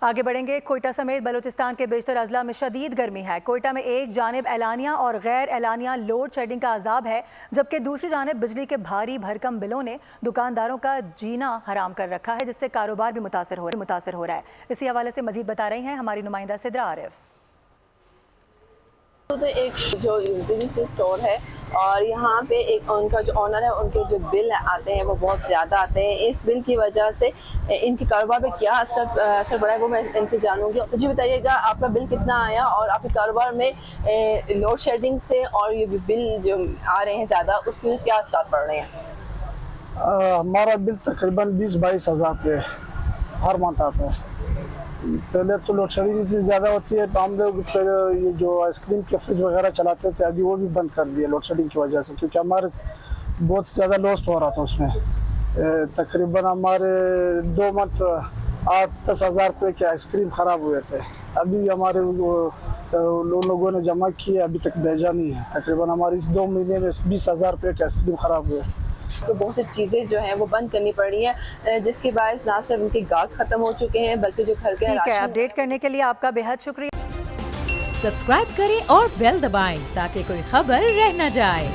आगे बढ़ेंगे। कोयटा समेत बलूचिस्तान के बेशतर अजला में शदीद गर्मी है। कोयटा में एक जानिब एलानिया और गैर एलानिया लोड शेडिंग का अजाब है, जबकि दूसरी जानिब बिजली के भारी भरकम बिलों ने दुकानदारों का जीना हराम कर रखा है, जिससे कारोबार भी मुतासर हो रहा है। इसी हवाले से मजीद बता रही हैं हमारी नुमाइंदा सिद्रा आरिफ। तो एक जो यूटिलिटी स्टोर है और यहाँ पे एक उनका जो ऑनर है, उनके जो बिल आते हैं वो बहुत ज़्यादा आते हैं। इस बिल की वजह से इनके कारोबार पे क्या असर पड़ा है वो मैं इनसे जानूँगी। तो जी बताइएगा, आपका बिल कितना आया और आपके कारोबार में लोड शेडिंग से और ये बिल जो आ रहे हैं ज़्यादा, उसकी वजह से क्या असर पड़ रहे हैं? हमारा बिल तकरीबन 20-22 हज़ार पे हर मंथ आता है। पहले तो लोड शेडिंग इतनी ज़्यादा होती है तो हम लोग फिर ये जो आइसक्रीम के फ्रिज वगैरह चलाते थे, अभी वो भी बंद कर दिए लोड शेडिंग की वजह से, क्योंकि हमारे बहुत ज़्यादा लॉस हो रहा था उसमें। तकरीबन हमारे 2 मंथ 8-10 हज़ार रुपये के आइसक्रीम ख़राब हुए थे। अभी हमारे लोगों ने जमा किए, अभी तक भेजा नहीं है। तकरीबन हमारी इस 2 महीने में 20 हज़ार रुपये के आइसक्रीम ख़राब हुए। तो बहुत सी चीज़ें जो हैं वो बंद करनी पड़ रही हैं, जिसके बायस ना सिर्फ उनके गाहक ख़त्म हो चुके हैं बल्कि जो घर के ठीक है, अपडेट करने के लिए आपका बेहद शुक्रिया। सब्सक्राइब करें और बेल दबाएं ताकि कोई खबर रह न जाए।